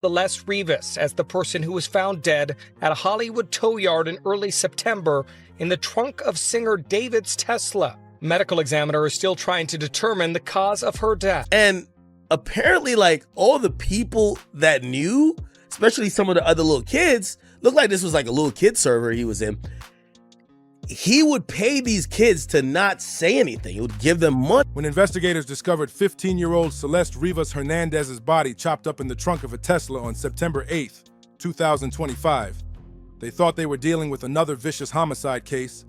Celeste Rivas as the person who was found dead at a Hollywood tow yard in early September in the trunk of singer David's Tesla. Medical examiner is still trying to determine the cause of her death. And apparently, like, all the people that knew, especially some of the other little kids, looked like this was like a little kid server he was in. He would pay these kids to not say anything. He would give them money. When investigators discovered 15-year-old Celeste Rivas Hernandez's body chopped up in the trunk of a Tesla on September 8th, 2025, they thought they were dealing with another vicious homicide case.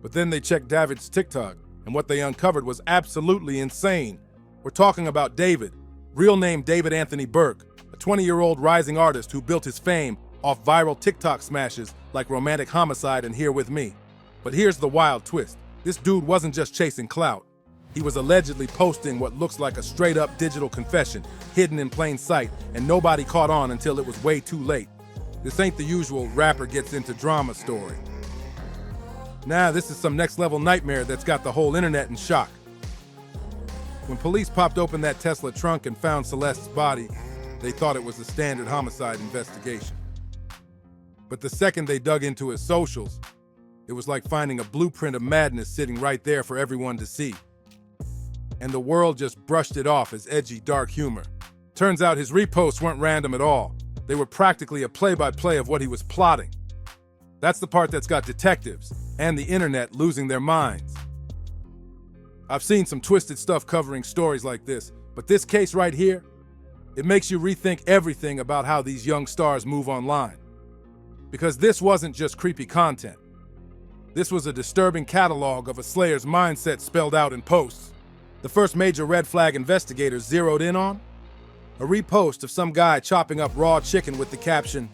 But then they checked David's TikTok, and what they uncovered was absolutely insane. We're talking about David, real name David Anthony Burke, a 20-year-old rising artist who built his fame off viral TikTok smashes like Romantic Homicide and Here With Me. But here's the wild twist. This dude wasn't just chasing clout. He was allegedly posting what looks like a straight-up digital confession, hidden in plain sight, and nobody caught on until it was way too late. This ain't the usual rapper gets into drama story. Nah, this is some next-level nightmare that's got the whole internet in shock. When police popped open that Tesla trunk and found Celeste's body, they thought it was a standard homicide investigation. But the second they dug into his socials, it was like finding a blueprint of madness sitting right there for everyone to see. And the world just brushed it off as edgy, dark humor. Turns out his reposts weren't random at all. They were practically a play-by-play of what he was plotting. That's the part that's got detectives and the internet losing their minds. I've seen some twisted stuff covering stories like this, but this case right here, it makes you rethink everything about how these young stars move online. Because this wasn't just creepy content. This was a disturbing catalog of a slayer's mindset spelled out in posts. The first major red flag investigators zeroed in on? A repost of some guy chopping up raw chicken with the caption,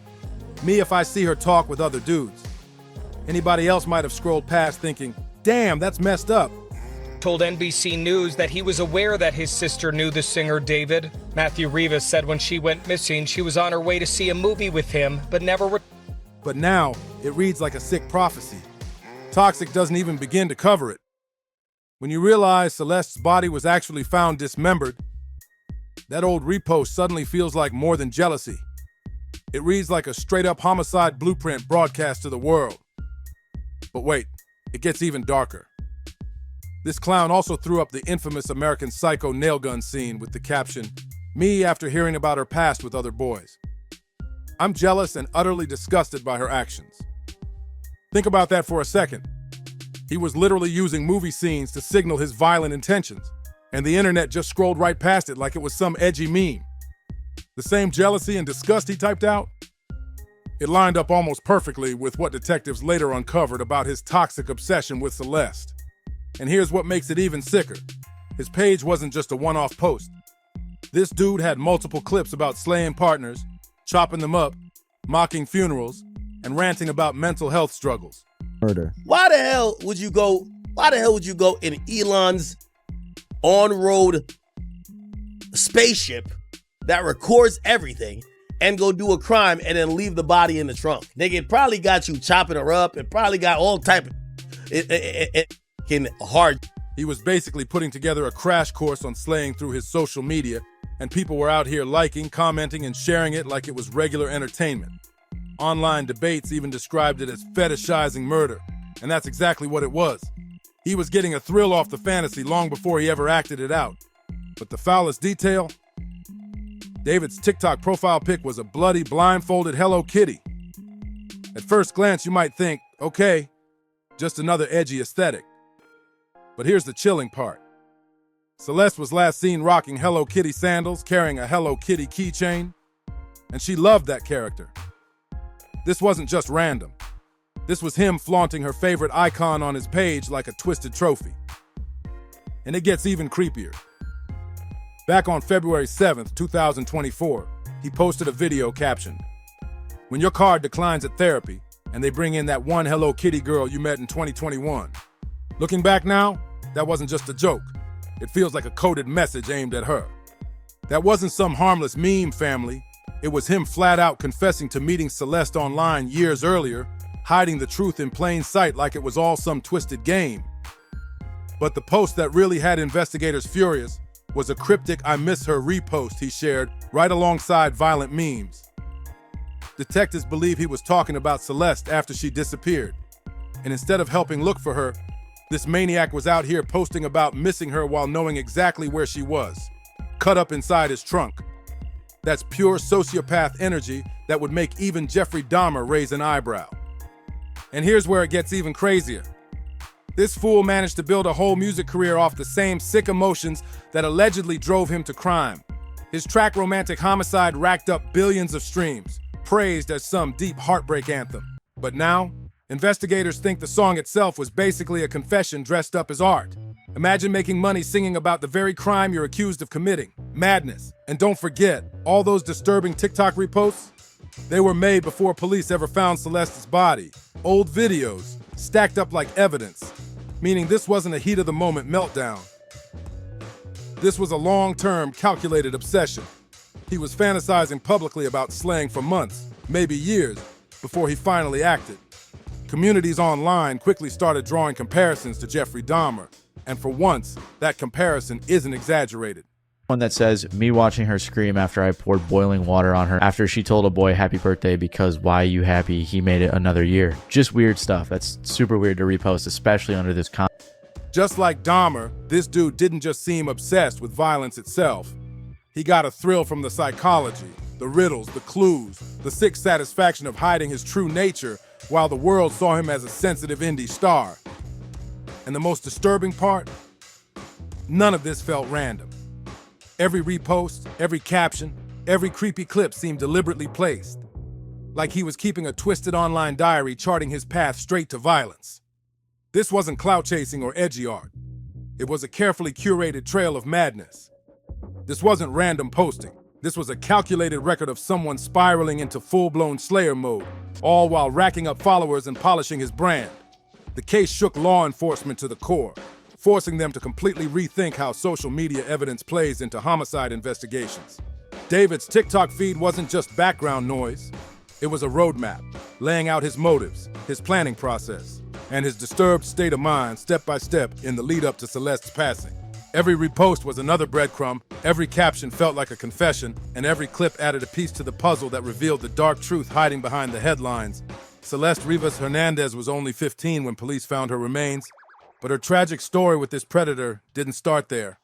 "Me if I see her talk with other dudes." Anybody else might have scrolled past thinking, "Damn, that's messed up." Told NBC News that he was aware that his sister knew the singer David. Matthew Rivas said when she went missing, she was on her way to see a movie with him, but never But now, it reads like a sick prophecy. Toxic doesn't even begin to cover it. When you realize Celeste's body was actually found dismembered, that old repost suddenly feels like more than jealousy. It reads like a straight-up homicide blueprint broadcast to the world. But wait, it gets even darker. This clown also threw up the infamous American Psycho nail gun scene with the caption, "Me after hearing about her past with other boys." I'm jealous and utterly disgusted by her actions. Think about that for a second. He was literally using movie scenes to signal his violent intentions, and the internet just scrolled right past it like it was some edgy meme. The same jealousy and disgust he typed out? It lined up almost perfectly with what detectives later uncovered about his toxic obsession with Celeste. And here's what makes it even sicker. His page wasn't just a one-off post. This dude had multiple clips about slaying partners, chopping them up, mocking funerals, and ranting about mental health struggles. Murder. Why the hell would you go in Elon's on-road spaceship that records everything and go do a crime and then leave the body in the trunk? Nigga, it probably got you chopping her up. It probably got all type of hard. He was basically putting together a crash course on slaying through his social media, and people were out here liking, commenting, and sharing it like it was regular entertainment. Online debates even described it as fetishizing murder, and that's exactly what it was. He was getting a thrill off the fantasy long before he ever acted it out. But the foulest detail? David's TikTok profile pic was a bloody, blindfolded Hello Kitty. At first glance, you might think, okay, just another edgy aesthetic. But here's the chilling part. Celeste was last seen rocking Hello Kitty sandals, carrying a Hello Kitty keychain, and she loved that character. This wasn't just random. This was him flaunting her favorite icon on his page like a twisted trophy. And it gets even creepier. Back on February 7th, 2024, he posted a video captioned, "When your card declines at therapy and they bring in that one Hello Kitty girl you met in 2021. Looking back now, that wasn't just a joke. It feels like a coded message aimed at her." That wasn't some harmless meme, family. It was him flat out confessing to meeting Celeste online years earlier, hiding the truth in plain sight like it was all some twisted game. But the post that really had investigators furious was a cryptic "I miss her" repost he shared right alongside violent memes. Detectives believe he was talking about Celeste after she disappeared, and instead of helping look for her, this maniac was out here posting about missing her while knowing exactly where she was, cut up inside his trunk. That's pure sociopath energy that would make even Jeffrey Dahmer raise an eyebrow. And here's where it gets even crazier. This fool managed to build a whole music career off the same sick emotions that allegedly drove him to crime. His track Romantic Homicide racked up billions of streams, praised as some deep heartbreak anthem. But now, investigators think the song itself was basically a confession dressed up as art. Imagine making money singing about the very crime you're accused of committing. Madness. And don't forget, all those disturbing TikTok reposts? They were made before police ever found Celeste's body. Old videos, stacked up like evidence, meaning this wasn't a heat-of-the-moment meltdown. This was a long-term, calculated obsession. He was fantasizing publicly about slaying for months, maybe years, before he finally acted. Communities online quickly started drawing comparisons to Jeffrey Dahmer, and for once, that comparison isn't exaggerated. One that says, me watching her scream after I poured boiling water on her after she told a boy happy birthday because why you happy, he made it another year. Just weird stuff. That's super weird to repost, especially under this Just like Dahmer, this dude didn't just seem obsessed with violence itself. He got a thrill from the psychology, the riddles, the clues, the sick satisfaction of hiding his true nature while the world saw him as a sensitive indie star. And the most disturbing part? None of this felt random. Every repost, every caption, every creepy clip seemed deliberately placed, like he was keeping a twisted online diary charting his path straight to violence. This wasn't clout chasing or edgy art. It was a carefully curated trail of madness. This wasn't random posting. This was a calculated record of someone spiraling into full-blown Slayer mode, all while racking up followers and polishing his brand. The case shook law enforcement to the core, forcing them to completely rethink how social media evidence plays into homicide investigations. David's TikTok feed wasn't just background noise. It was a roadmap, laying out his motives, his planning process, and his disturbed state of mind step by step in the lead up to Celeste's passing. Every repost was another breadcrumb, every caption felt like a confession, and every clip added a piece to the puzzle that revealed the dark truth hiding behind the headlines. Celeste Rivas Hernandez was only 15 when police found her remains, but her tragic story with this predator didn't start there.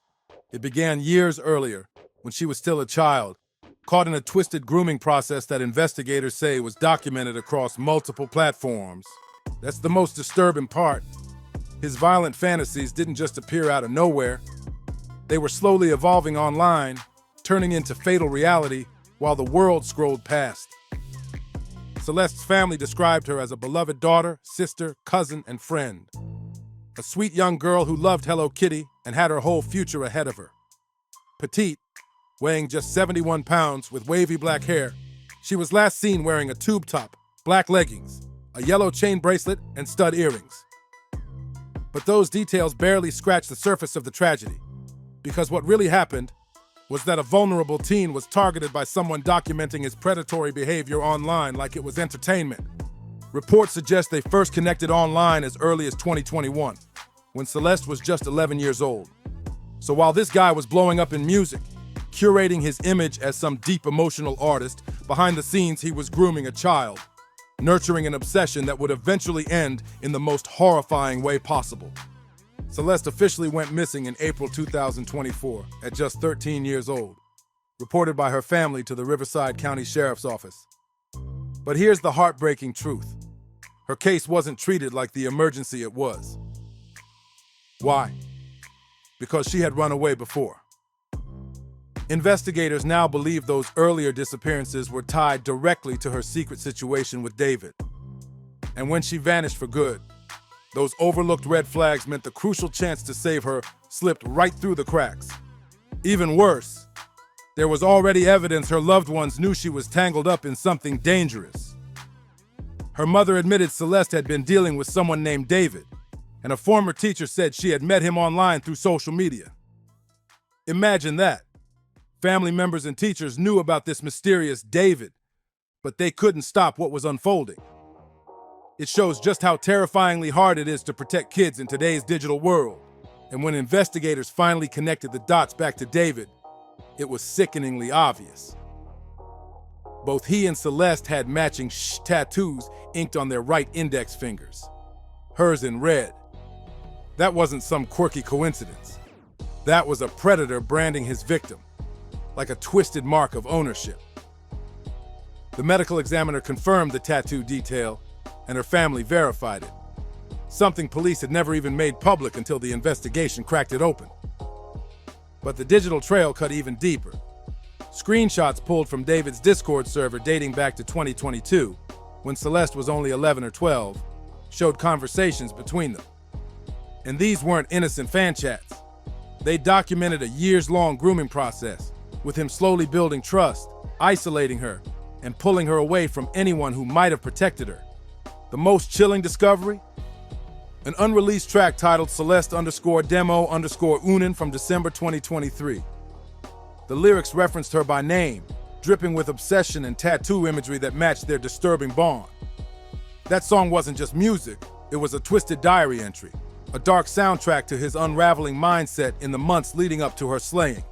It began years earlier, when she was still a child, caught in a twisted grooming process that investigators say was documented across multiple platforms. That's the most disturbing part. His violent fantasies didn't just appear out of nowhere. They were slowly evolving online, turning into fatal reality while the world scrolled past. Celeste's family described her as a beloved daughter, sister, cousin, and friend. A sweet young girl who loved Hello Kitty and had her whole future ahead of her. Petite, weighing just 71 pounds with wavy black hair, she was last seen wearing a tube top, black leggings, a yellow chain bracelet, and stud earrings. But those details barely scratch the surface of the tragedy, because what really happened was that a vulnerable teen was targeted by someone documenting his predatory behavior online like it was entertainment. Reports suggest they first connected online as early as 2021, when Celeste was just 11 years old. So while this guy was blowing up in music, curating his image as some deep emotional artist, behind the scenes he was grooming a child, nurturing an obsession that would eventually end in the most horrifying way possible. Celeste officially went missing in April 2024 at just 13 years old, reported by her family to the Riverside County Sheriff's Office. But here's the heartbreaking truth. Her case wasn't treated like the emergency it was. Why? Because she had run away before. Investigators now believe those earlier disappearances were tied directly to her secret situation with David. And when she vanished for good, those overlooked red flags meant the crucial chance to save her slipped right through the cracks. Even worse, there was already evidence her loved ones knew she was tangled up in something dangerous. Her mother admitted Celeste had been dealing with someone named David, and a former teacher said she had met him online through social media. Imagine that. Family members and teachers knew about this mysterious David, but they couldn't stop what was unfolding. It shows just how terrifyingly hard it is to protect kids in today's digital world. And when investigators finally connected the dots back to David, it was sickeningly obvious. Both he and Celeste had matching tattoos inked on their right index fingers, hers in red. That wasn't some quirky coincidence. That was a predator branding his victim, like a twisted mark of ownership. The medical examiner confirmed the tattoo detail, and her family verified it, something police had never even made public until the investigation cracked it open. But the digital trail cut even deeper. Screenshots pulled from David's Discord server dating back to 2022, when Celeste was only 11 or 12, showed conversations between them. And these weren't innocent fan chats. They documented a years-long grooming process, with him slowly building trust, isolating her, and pulling her away from anyone who might have protected her. The most chilling discovery? An unreleased track titled Celeste_Demo_Unen from December 2023. The lyrics referenced her by name, dripping with obsession and tattoo imagery that matched their disturbing bond. That song wasn't just music, it was a twisted diary entry, a dark soundtrack to his unraveling mindset in the months leading up to her slaying.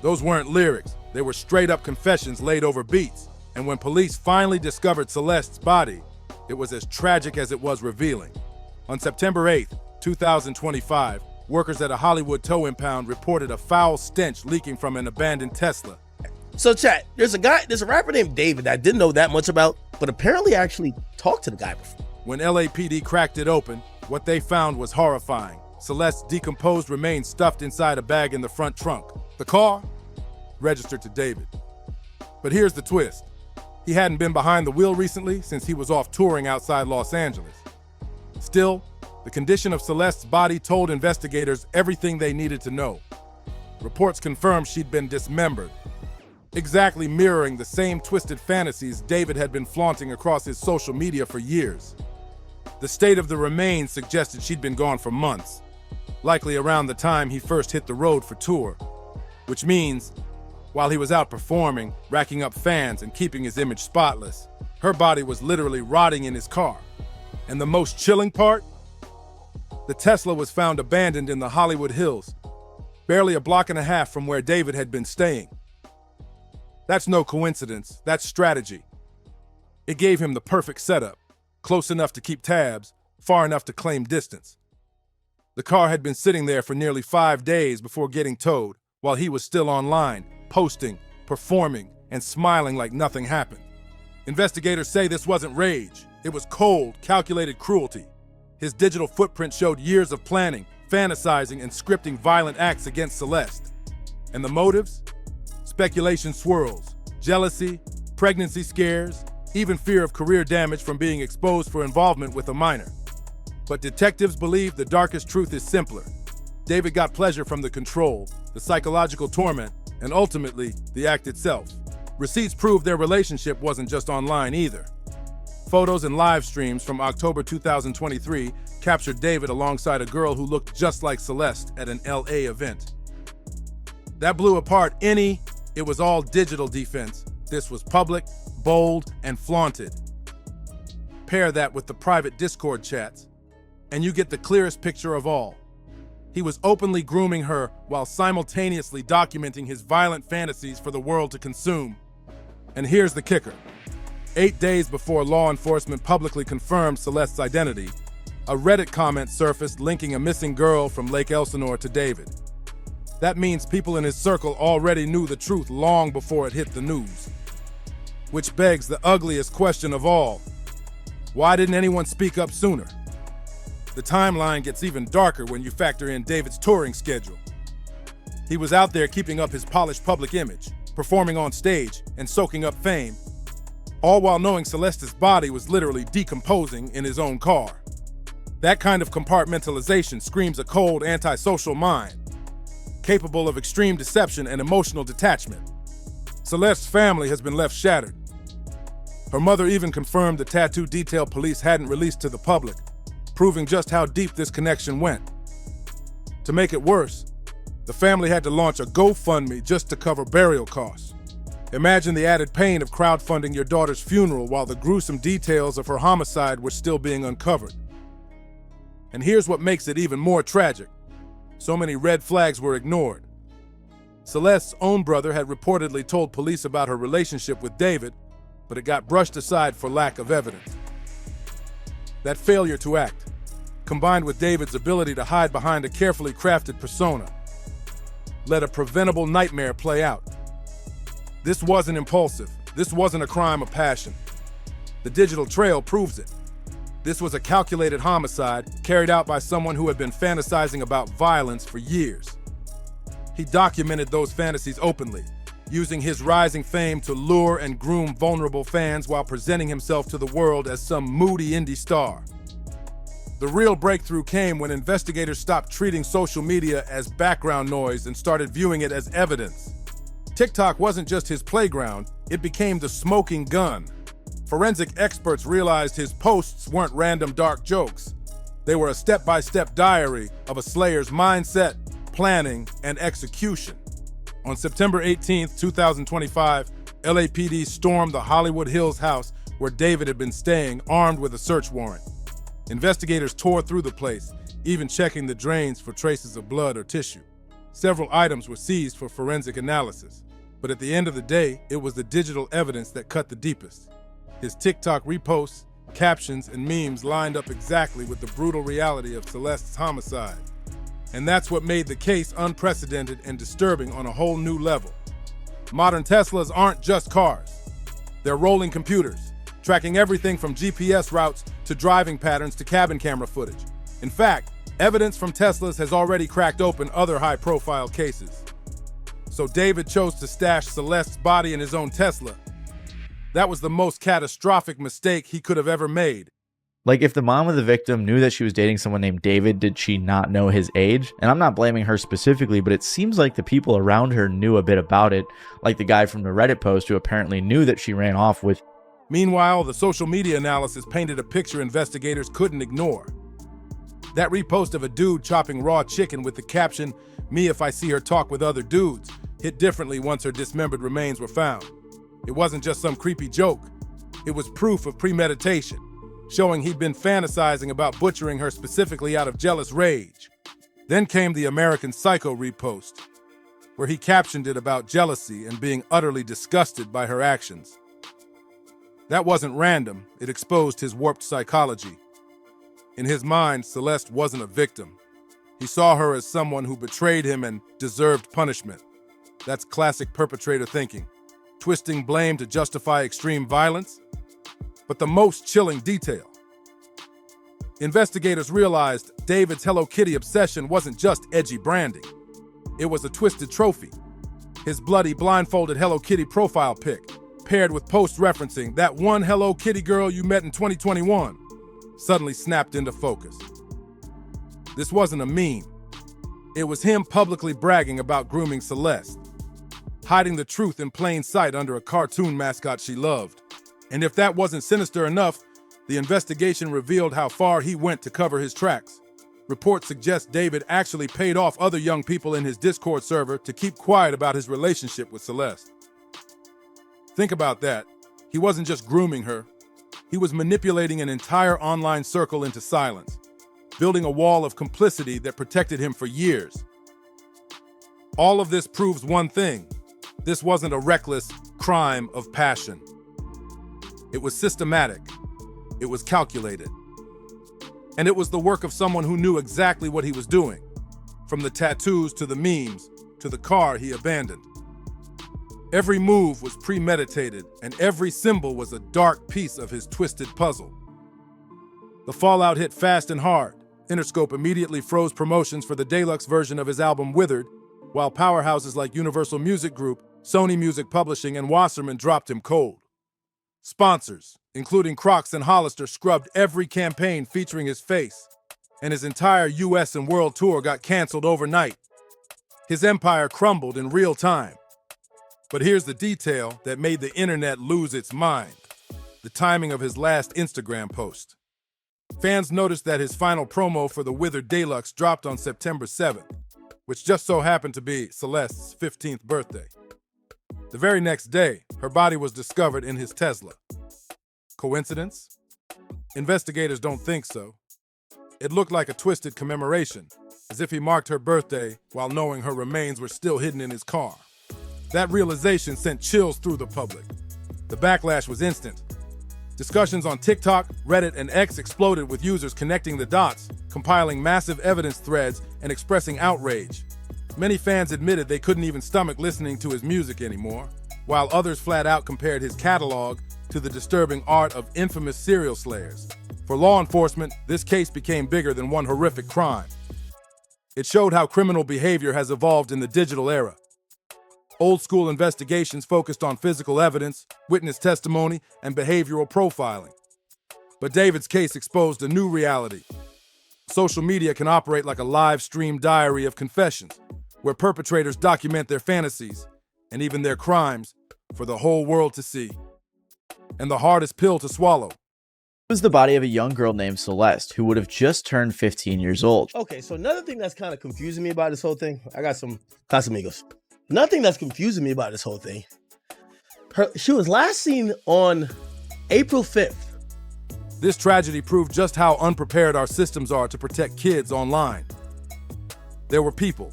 Those weren't lyrics, they were straight-up confessions laid over beats, and when police finally discovered Celeste's body, it was as tragic as it was revealing. On September 8th, 2025, workers at a Hollywood tow impound reported a foul stench leaking from an abandoned Tesla. So chat, there's a rapper named David that I didn't know that much about, but apparently I actually talked to the guy before. When LAPD cracked it open, what they found was horrifying. Celeste's decomposed remains stuffed inside a bag in the front trunk. The car? Registered to David. But here's the twist. He hadn't been behind the wheel recently since he was off touring outside Los Angeles. Still, the condition of Celeste's body told investigators everything they needed to know. Reports confirmed she'd been dismembered, exactly mirroring the same twisted fantasies David had been flaunting across his social media for years. The state of the remains suggested she'd been gone for months, likely around the time he first hit the road for tour, which means, while he was out performing, racking up fans and keeping his image spotless, her body was literally rotting in his car. And the most chilling part? The Tesla was found abandoned in the Hollywood Hills, barely a block and a half from where David had been staying. That's no coincidence, that's strategy. It gave him the perfect setup, close enough to keep tabs, far enough to claim distance. The car had been sitting there for nearly 5 days before getting towed, while he was still online, posting, performing, and smiling like nothing happened. Investigators say this wasn't rage. It was cold, calculated cruelty. His digital footprint showed years of planning, fantasizing, and scripting violent acts against Celeste. And the motives? Speculation swirls. Jealousy, pregnancy scares, even fear of career damage from being exposed for involvement with a minor. But detectives believe the darkest truth is simpler. David got pleasure from the control, the psychological torment, and ultimately, the act itself. Receipts prove their relationship wasn't just online either. Photos and live streams from October 2023 captured David alongside a girl who looked just like Celeste at an LA event. That blew apart any "it was all digital" defense. This was public, bold, and flaunted. Pair that with the private Discord chats, and you get the clearest picture of all. He was openly grooming her while simultaneously documenting his violent fantasies for the world to consume. And here's the kicker. 8 days before law enforcement publicly confirmed Celeste's identity, a Reddit comment surfaced linking a missing girl from Lake Elsinore to David. That means people in his circle already knew the truth long before it hit the news. Which begs the ugliest question of all. Why didn't anyone speak up sooner? The timeline gets even darker when you factor in David's touring schedule. He was out there keeping up his polished public image, performing on stage, and soaking up fame, all while knowing Celeste's body was literally decomposing in his own car. That kind of compartmentalization screams a cold, antisocial mind, capable of extreme deception and emotional detachment. Celeste's family has been left shattered. Her mother even confirmed the tattoo detail police hadn't released to the public, proving just how deep this connection went. To make it worse, the family had to launch a GoFundMe just to cover burial costs. Imagine the added pain of crowdfunding your daughter's funeral while the gruesome details of her homicide were still being uncovered. And here's what makes it even more tragic. So many red flags were ignored. Celeste's own brother had reportedly told police about her relationship with David, but it got brushed aside for lack of evidence. That failure to act, combined with David's ability to hide behind a carefully crafted persona, let a preventable nightmare play out. This wasn't impulsive. This wasn't a crime of passion. The digital trail proves it. This was a calculated homicide carried out by someone who had been fantasizing about violence for years. He documented those fantasies openly, using his rising fame to lure and groom vulnerable fans while presenting himself to the world as some moody indie star. The real breakthrough came when investigators stopped treating social media as background noise and started viewing it as evidence. TikTok wasn't just his playground, it became the smoking gun. Forensic experts realized his posts weren't random dark jokes. They were a step-by-step diary of a slayer's mindset, planning, and execution. On September 18, 2025, LAPD stormed the Hollywood Hills house where David had been staying, armed with a search warrant. Investigators tore through the place, even checking the drains for traces of blood or tissue. Several items were seized for forensic analysis, but at the end of the day, it was the digital evidence that cut the deepest. His TikTok reposts, captions, and memes lined up exactly with the brutal reality of Celeste's homicide. And that's what made the case unprecedented and disturbing on a whole new level. Modern Teslas aren't just cars. They're rolling computers, tracking everything from GPS routes to driving patterns to cabin camera footage. In fact, evidence from Teslas has already cracked open other high-profile cases. So David chose to stash Celeste's body in his own Tesla. That was the most catastrophic mistake he could have ever made. Like, if the mom of the victim knew that she was dating someone named David, did she not know his age? And I'm not blaming her specifically, but it seems like the people around her knew a bit about it, like the guy from the Reddit post who apparently knew that she ran off with. Meanwhile, the social media analysis painted a picture investigators couldn't ignore. That repost of a dude chopping raw chicken with the caption, "Me if I see her talk with other dudes," hit differently once her dismembered remains were found. It wasn't just some creepy joke. It was proof of premeditation, showing he'd been fantasizing about butchering her specifically out of jealous rage. Then came the American Psycho repost, where he captioned it about jealousy and being utterly disgusted by her actions. That wasn't random, it exposed his warped psychology. In his mind, Celeste wasn't a victim. He saw her as someone who betrayed him and deserved punishment. That's classic perpetrator thinking, twisting blame to justify extreme violence. But the most chilling detail. Investigators realized David's Hello Kitty obsession wasn't just edgy branding. It was a twisted trophy. His bloody, blindfolded Hello Kitty profile pic, paired with posts referencing that one Hello Kitty girl you met in 2021, suddenly snapped into focus. This wasn't a meme. It was him publicly bragging about grooming Celeste, hiding the truth in plain sight under a cartoon mascot she loved. And if that wasn't sinister enough, the investigation revealed how far he went to cover his tracks. Reports suggest David actually paid off other young people in his Discord server to keep quiet about his relationship with Celeste. Think about that. He wasn't just grooming her. He was manipulating an entire online circle into silence, building a wall of complicity that protected him for years. All of this proves one thing. This wasn't a reckless crime of passion. It was systematic. It was calculated. And it was the work of someone who knew exactly what he was doing, from the tattoos to the memes to the car he abandoned. Every move was premeditated, and every symbol was a dark piece of his twisted puzzle. The fallout hit fast and hard. Interscope immediately froze promotions for the deluxe version of his album Withered, while powerhouses like Universal Music Group, Sony Music Publishing, and Wasserman dropped him cold. Sponsors, including Crocs and Hollister, scrubbed every campaign featuring his face, and his entire US and world tour got canceled overnight. His empire crumbled in real time. But here's the detail that made the internet lose its mind: the timing of his last Instagram post. Fans noticed that his final promo for the Withered Deluxe dropped on September 7th, which just so happened to be Celeste's 15th birthday. The very next day, her body was discovered in his Tesla. Coincidence? Investigators don't think so. It looked like a twisted commemoration, as if he marked her birthday while knowing her remains were still hidden in his car. That realization sent chills through the public. The backlash was instant. Discussions on TikTok, Reddit, and X exploded with users connecting the dots, compiling massive evidence threads, and expressing outrage. Many fans admitted they couldn't even stomach listening to his music anymore, while others flat out compared his catalog to the disturbing art of infamous serial slayers. For law enforcement, this case became bigger than one horrific crime. It showed how criminal behavior has evolved in the digital era. Old-school investigations focused on physical evidence, witness testimony, and behavioral profiling. But David's case exposed a new reality. Social media can operate like a live-stream diary of confessions, where perpetrators document their fantasies, and even their crimes, for the whole world to see. And the hardest pill to swallow was the body of a young girl named Celeste, who would have just turned 15 years old. Okay, so another thing that's kind of confusing me about this whole thing, I got some Casamigos. Nothing that's confusing me about this whole thing. She was last seen on April 5th. This tragedy proved just how unprepared our systems are to protect kids online. There were people,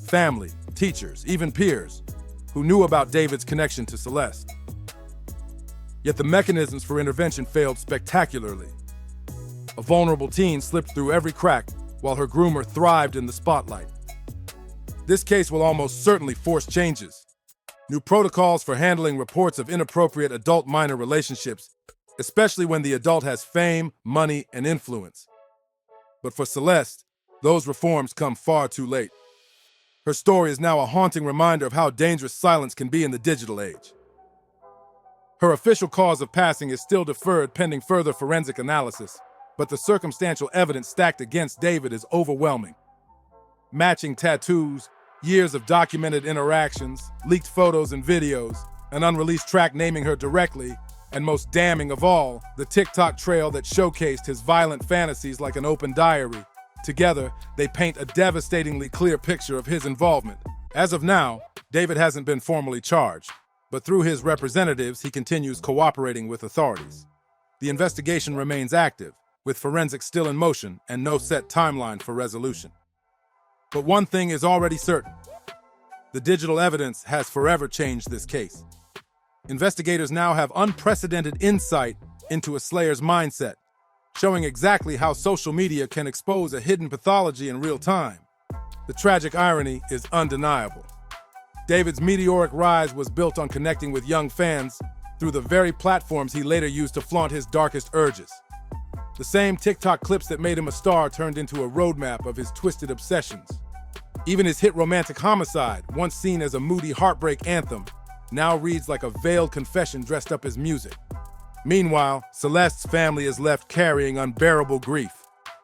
family, teachers, even peers, who knew about David's connection to Celeste. Yet the mechanisms for intervention failed spectacularly. A vulnerable teen slipped through every crack while her groomer thrived in the spotlight. This case will almost certainly force changes. New protocols for handling reports of inappropriate adult-minor relationships, especially when the adult has fame, money, and influence. But for Celeste, those reforms come far too late. Her story is now a haunting reminder of how dangerous silence can be in the digital age. Her official cause of passing is still deferred pending further forensic analysis, but the circumstantial evidence stacked against David is overwhelming. Matching tattoos, years of documented interactions, leaked photos and videos, an unreleased track naming her directly, and most damning of all, the TikTok trail that showcased his violent fantasies like an open diary. Together, they paint a devastatingly clear picture of his involvement. As of now, David hasn't been formally charged, but through his representatives, he continues cooperating with authorities. The investigation remains active, with forensics still in motion and no set timeline for resolution. But one thing is already certain. The digital evidence has forever changed this case. Investigators now have unprecedented insight into a slayer's mindset, showing exactly how social media can expose a hidden pathology in real time. The tragic irony is undeniable. David's meteoric rise was built on connecting with young fans through the very platforms he later used to flaunt his darkest urges. The same TikTok clips that made him a star turned into a roadmap of his twisted obsessions. Even his hit romantic Homicide, once seen as a moody heartbreak anthem, now reads like a veiled confession dressed up as music. Meanwhile, Celeste's family is left carrying unbearable grief.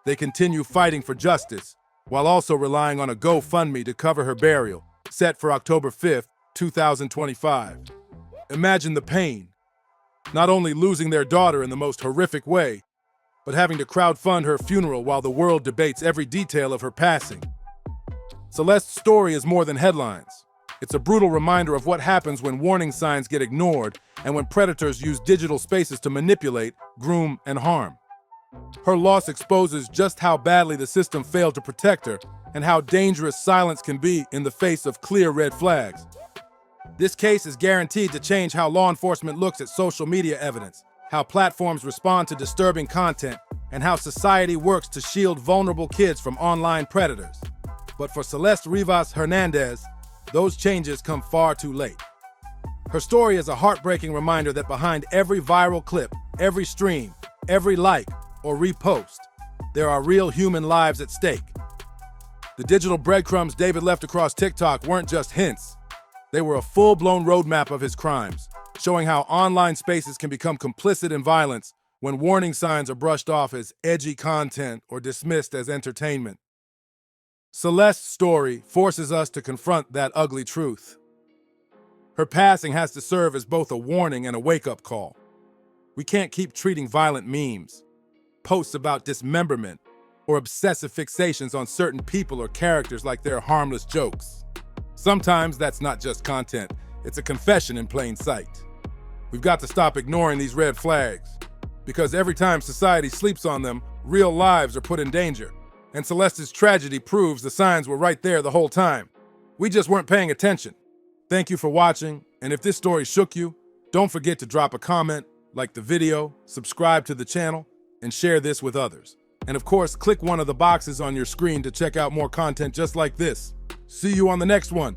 They continue fighting for justice, while also relying on a GoFundMe to cover her burial, set for October 5th, 2025. Imagine the pain. Not only losing their daughter in the most horrific way, but having to crowdfund her funeral while the world debates every detail of her passing. Celeste's story is more than headlines. It's a brutal reminder of what happens when warning signs get ignored and when predators use digital spaces to manipulate, groom, and harm. Her loss exposes just how badly the system failed to protect her and how dangerous silence can be in the face of clear red flags. This case is guaranteed to change how law enforcement looks at social media evidence, how platforms respond to disturbing content, and how society works to shield vulnerable kids from online predators. But for Celeste Rivas Hernandez, those changes come far too late. Her story is a heartbreaking reminder that behind every viral clip, every stream, every like or repost, there are real human lives at stake. The digital breadcrumbs David left across TikTok weren't just hints. They were a full-blown roadmap of his crimes, showing how online spaces can become complicit in violence when warning signs are brushed off as edgy content or dismissed as entertainment. Celeste's story forces us to confront that ugly truth. Her passing has to serve as both a warning and a wake-up call. We can't keep treating violent memes, posts about dismemberment, or obsessive fixations on certain people or characters like they're harmless jokes. Sometimes that's not just content, it's a confession in plain sight. We've got to stop ignoring these red flags, because every time society sleeps on them, real lives are put in danger. And Celeste's tragedy proves the signs were right there the whole time. We just weren't paying attention. Thank you for watching, and if this story shook you, don't forget to drop a comment, like the video, subscribe to the channel, and share this with others. And of course, click one of the boxes on your screen to check out more content just like this. See you on the next one.